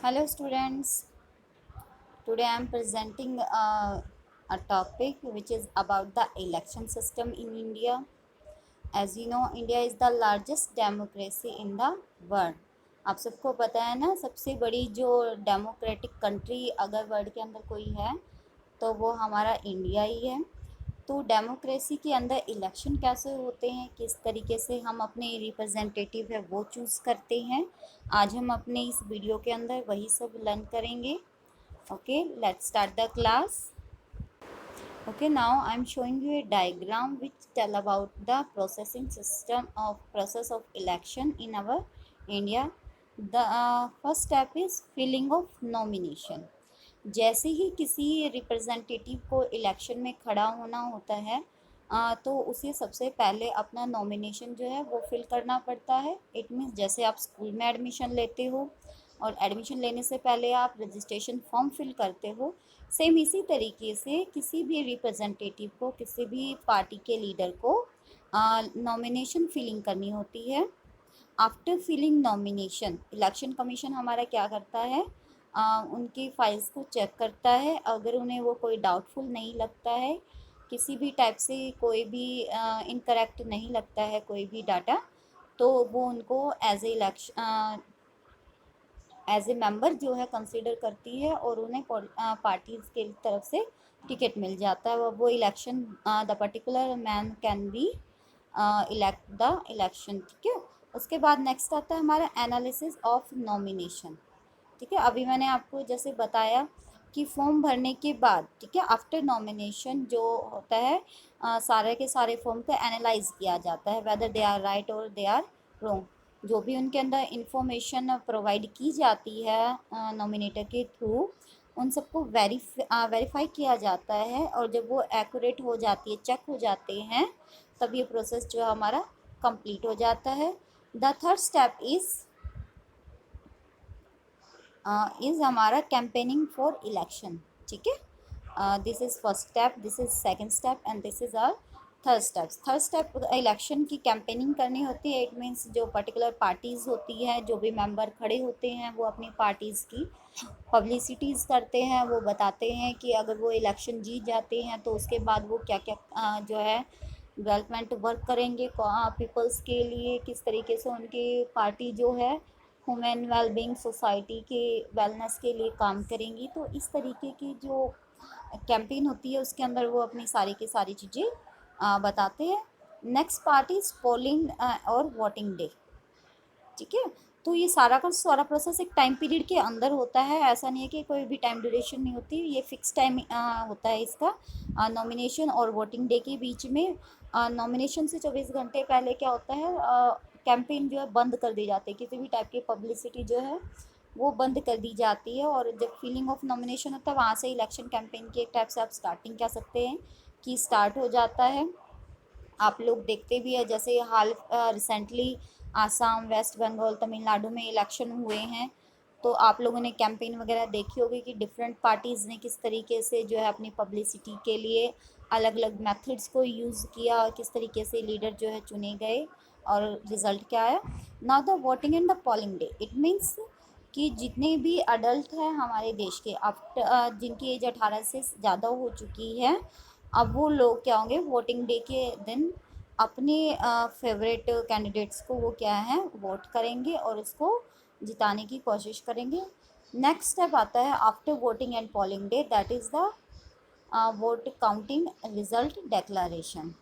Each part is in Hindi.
Hello students, today I am presenting a topic which is about the election system in India. As you know, India is the largest democracy in the world. आप सबको पता है ना, सबसे बड़ी जो डेमोक्रेटिक कंट्री अगर वर्ल्ड के अंदर कोई है तो वो हमारा इंडिया ही है। तो डेमोक्रेसी के अंदर इलेक्शन कैसे होते हैं, किस तरीके से हम अपने रिप्रेजेंटेटिव है वो चूज़ करते हैं, आज हम अपने इस वीडियो के अंदर वही सब लर्न करेंगे। Okay, let's start the class. Okay, now I'm showing you a diagram which tell about the process of election in our India. The first step is filling of nomination. जैसे ही किसी रिप्रेजेंटेटिव को इलेक्शन में खड़ा होना होता है तो उसे सबसे पहले अपना नॉमिनेशन जो है वो फिल करना पड़ता है। इट मीन्स जैसे आप स्कूल में एडमिशन लेते हो और एडमिशन लेने से पहले आप रजिस्ट्रेशन फॉर्म फिल करते हो, सेम इसी तरीके से किसी भी रिप्रेजेंटेटिव को, किसी भी पार्टी के लीडर को नॉमिनेशन फिलिंग करनी होती है। After filling nomination election commission हमारा क्या करता है, उनकी फाइल्स को चेक करता है। अगर उन्हें वो कोई डाउटफुल नहीं लगता है, किसी भी टाइप से कोई भी इनकरेक्ट नहीं लगता है कोई भी डाटा, तो वो उनको एज ए मेंबर जो है कंसीडर करती है और उन्हें पार्टीज के तरफ से टिकट मिल जाता है। वो election the particular man can be elect the election. ठीक है, उसके बाद नेक्स्ट आता है हमारा एनालिसिस ऑफ नॉमिनेशन। ठीक है, अभी मैंने आपको जैसे बताया कि फॉर्म भरने के बाद, ठीक है, आफ्टर नॉमिनेशन जो होता है सारे के सारे फॉर्म को एनालाइज किया जाता है, वेदर दे आर राइट और दे आर रॉन्ग। जो भी उनके अंदर इंफॉर्मेशन प्रोवाइड की जाती है नॉमिनेटर के थ्रू, उन सबको वेरीफाई किया जाता है और जब वो एक्यूरेट हो जाती है, चेक हो जाते हैं, तब ये प्रोसेस जो हमारा कंप्लीट हो जाता है। द थर्ड स्टेप इज़ हमारा कैंपेनिंग फॉर इलेक्शन। ठीक है, this is first step, this is second step and this is our third step election की कैंपेनिंग करनी होती है। इट मीन्स जो पर्टिकुलर पार्टीज़ होती है, जो भी मेंबर खड़े होते हैं, वो अपनी पार्टीज़ की पब्लिसिटीज़ करते हैं। वो बताते हैं कि अगर वो इलेक्शन जीत जाते हैं तो उसके बाद वो क्या क्या जो है डेवलपमेंट वर्क करेंगे पीपल्स के लिए, किस तरीके से उनकी पार्टी जो है ह्यूमन वेलबींग, सोसाइटी के वेलनेस के लिए काम करेंगी। तो इस तरीके की जो कैंपेन होती है उसके अंदर वो अपनी सारी की सारी चीज़ें बताते हैं। नेक्स्ट पार्ट इज़ पोलिंग और वोटिंग डे। ठीक है, तो ये सारा का सारा प्रोसेस एक टाइम पीरियड के अंदर होता है, ऐसा नहीं है कि कोई भी टाइम ड्यूरेशन नहीं होती, ये फिक्स टाइम होता है इसका नॉमिनेशन और वोटिंग डे के बीच में। नॉमिनेशन से 24 घंटे पहले क्या होता है, कैंपेन जो है बंद कर दी जाती है, किसी भी टाइप की पब्लिसिटी जो है वो बंद कर दी जाती है। और जब फिलिंग ऑफ नॉमिनेशन होता है वहाँ से इलेक्शन कैंपेन की एक टाइप से आप स्टार्टिंग कह सकते हैं कि स्टार्ट हो जाता है। आप लोग देखते भी है जैसे हाल रिसेंटली आसाम, वेस्ट बंगाल, तमिलनाडु में इलेक्शन हुए हैं, तो आप लोगों ने कैंपेन वगैरह देखी होगी कि डिफरेंट पार्टीज़ ने किस तरीके से जो है अपनी पब्लिसिटी के लिए अलग अलग मेथड्स को यूज़ किया और किस तरीके से लीडर जो है चुने गए और रिज़ल्ट क्या आया। Now the voting and the polling day, it means कि जितने भी अडल्ट हैं हमारे देश के, आफ्टर जिनकी एज 18 से ज़्यादा हो चुकी है, अब वो लोग क्या होंगे वोटिंग डे के दिन अपने फेवरेट कैंडिडेट्स को वो क्या है वोट करेंगे और उसको जिताने की कोशिश करेंगे। नेक्स्ट स्टेप आता है after voting and polling day, that is the vote counting result declaration.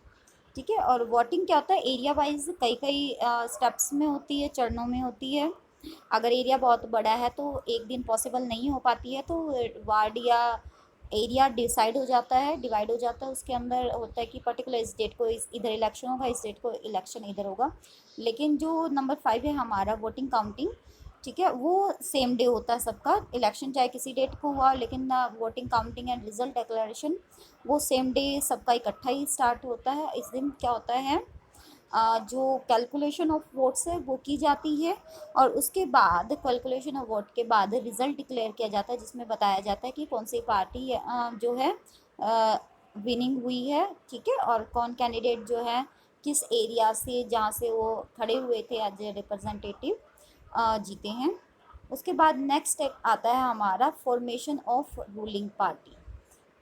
ठीक है, और वोटिंग क्या होता है एरिया वाइज कई कई स्टेप्स में होती है, चरणों में होती है। अगर एरिया बहुत बड़ा है तो एक दिन पॉसिबल नहीं हो पाती है, तो वार्ड या एरिया डिसाइड हो जाता है, डिवाइड हो जाता है। उसके अंदर होता है कि पर्टिकुलर इस डेट को इधर इलेक्शन होगा, इस डेट को इलेक्शन इधर होगा। लेकिन जो नंबर 5 है हमारा वोटिंग काउंटिंग, ठीक है, वो सेम डे होता है सबका। इलेक्शन चाहे किसी डेट को हुआ, लेकिन voting counting and result declaration वो सेम डे सबका इकट्ठा ही स्टार्ट होता है। इस दिन क्या होता है, जो कैलकुलेशन ऑफ वोट्स है वो की जाती है और उसके बाद कैलकुलेशन ऑफ वोट के बाद रिज़ल्ट डिक्लेयर किया जाता है, जिसमें बताया जाता है कि कौन सी पार्टी जो है विनिंग हुई है। ठीक है, और कौन कैंडिडेट जो है किस एरिया से, जहाँ से वो खड़े हुए थे एज ए रिप्रेजेंटेटिव, जीते हैं। उसके बाद नेक्स्ट आता है हमारा फॉर्मेशन ऑफ रूलिंग पार्टी।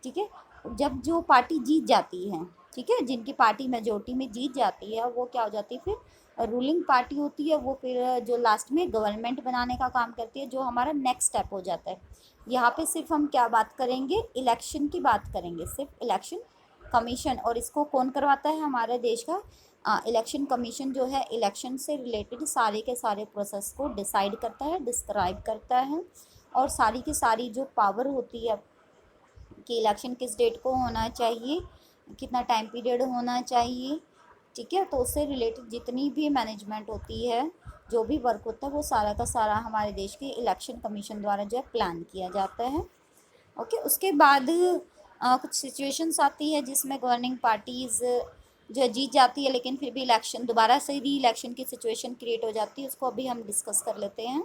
ठीक है, जब जो पार्टी जीत जाती है, ठीक है, जिनकी पार्टी मेजोरिटी में जीत जाती है, वो क्या हो जाती है फिर रूलिंग पार्टी होती है। वो फिर जो लास्ट में गवर्नमेंट बनाने का काम करती है, जो हमारा नेक्स्ट स्टेप हो जाता है। यहाँ पे सिर्फ हम क्या बात करेंगे, इलेक्शन की बात करेंगे, सिर्फ इलेक्शन कमीशन। और इसको कौन करवाता है, हमारे देश का इलेक्शन कमीशन जो है इलेक्शन से रिलेटेड सारे के सारे प्रोसेस को डिसाइड करता है, डिस्क्राइब करता है, और सारी की सारी जो पावर होती है कि इलेक्शन किस डेट को होना चाहिए, कितना टाइम पीरियड होना चाहिए, ठीक है, तो उससे रिलेटेड जितनी भी मैनेजमेंट होती है, जो भी वर्क होता है, वो सारा का सारा हमारे देश के इलेक्शन कमीशन द्वारा जो है प्लान किया जाता है। ओके, उसके बाद कुछ सिचुएशंस आती है जिसमें गवर्निंग पार्टीज़ जो जीत जाती है, लेकिन फिर भी इलेक्शन दोबारा से री इलेक्शन की सिचुएशन क्रिएट हो जाती है। उसको अभी हम डिस्कस कर लेते हैं।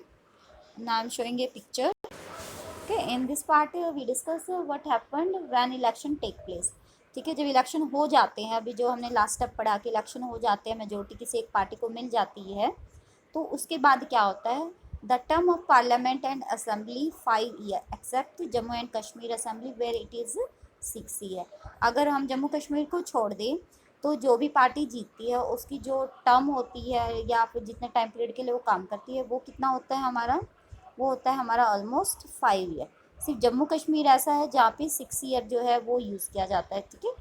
Now I am showing a picture. Okay, in this part we discuss what happened when election take place. ठीक है, जब इलेक्शन हो जाते हैं, अभी जो हमने लास्ट स्टेप पढ़ा कि इलेक्शन हो जाते हैं, मेजोरिटी किसी एक पार्टी को मिल जाती है, तो उसके बाद क्या होता है, the term of parliament and assembly 5 year except Jammu and Kashmir assembly where it is 6 year. अगर हम जम्मू कश्मीर को छोड़ दें, तो जो भी पार्टी जीतती है उसकी जो टर्म होती है या फिर जितने टाइम पीरियड के लिए वो काम करती है, वो कितना होता है हमारा, वो होता है हमारा ऑलमोस्ट 5 ईयर। सिर्फ जम्मू कश्मीर ऐसा है जहाँ पे 6 ईयर जो है वो यूज़ किया जाता है। ठीक है,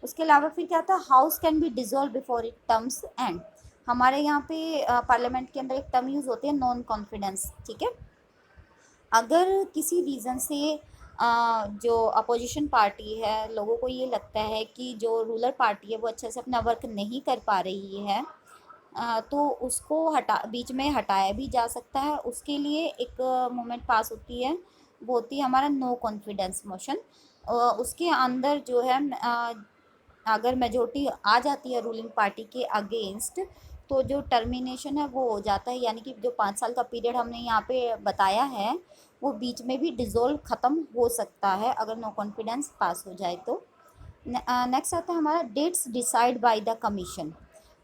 उसके अलावा फिर क्या था, house can be dissolve before it terms and. हमारे यहाँ पे पार्लियामेंट के अंदर एक टर्म यूज़ होती है, नॉन कॉन्फिडेंस। ठीक है, अगर किसी रीज़न से जो अपोजिशन पार्टी है, लोगों को ये लगता है कि जो रूलर पार्टी है वो अच्छे से अपना वर्क नहीं कर पा रही है, तो उसको बीच में हटाया भी जा सकता है। उसके लिए एक मूवमेंट पास होती है, वो होती है हमारा नो कॉन्फिडेंस मोशन। उसके अंदर जो है अगर मेजोरिटी आ जाती है रूलिंग पार्टी के अगेंस्ट, तो जो टर्मिनेशन है वो हो जाता है, यानी कि जो 5 साल का पीरियड हमने यहाँ पे बताया है, वो बीच में भी डिज़ोल्व ख़त्म हो सकता है अगर नो कॉन्फिडेंस पास हो जाए तो। नेक्स्ट आता है हमारा dates decide by the commission.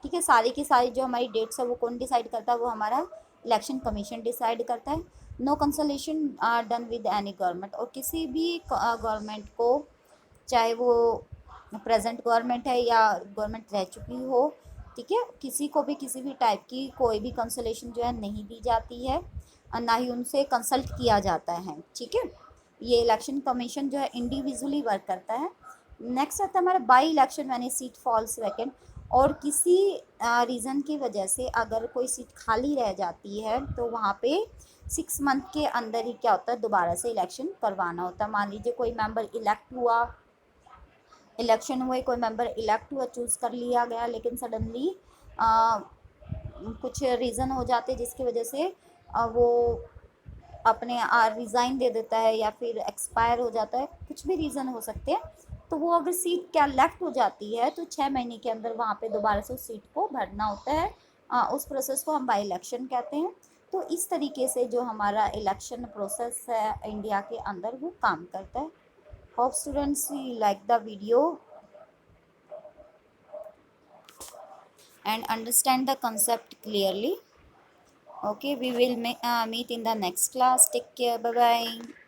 ठीक है, सारी की सारी जो हमारी डेट्स है वो कौन डिसाइड करता है, वो हमारा इलेक्शन कमीशन डिसाइड करता है। No consultation done with any government, और किसी भी गवर्नमेंट को, चाहे वो प्रेजेंट गवर्नमेंट है या गवर्नमेंट रह चुकी हो, ठीक है, किसी को भी किसी भी टाइप की कोई भी कंसलेशन जो है नहीं दी जाती है, और ना ही उनसे कंसल्ट किया जाता है। ठीक है, ये इलेक्शन कमीशन जो है इंडिविजुअली वर्क करता है। नेक्स्ट आता है हमारा by election when a seat falls vacant, और किसी रीज़न की वजह से अगर कोई सीट खाली रह जाती है, तो वहाँ पे 6 मंथ के अंदर ही क्या होता है, दोबारा से इलेक्शन करवाना होता है। मान लीजिए कोई मेंबर इलेक्ट हुआ, इलेक्शन हुए, कोई मेंबर इलेक्ट हुआ, चूज़ कर लिया गया, लेकिन सडनली कुछ रीज़न हो जाते जिसकी वजह से वो अपने रिज़ाइन दे देता है या फिर एक्सपायर हो जाता है, कुछ भी रीज़न हो सकते हैं। तो वो अगर सीट क्या लेफ्ट हो जाती है, तो 6 महीने के अंदर वहाँ पे दोबारा से उस सीट को भरना होता है। उस प्रोसेस को हम बाई इलेक्शन कहते हैं। तो इस तरीके से जो हमारा इलेक्शन प्रोसेस है इंडिया के अंदर, वो काम करता है। Hope students you like the video and understand the concept clearly. Okay, we will meet in the next class. Take care. Bye bye.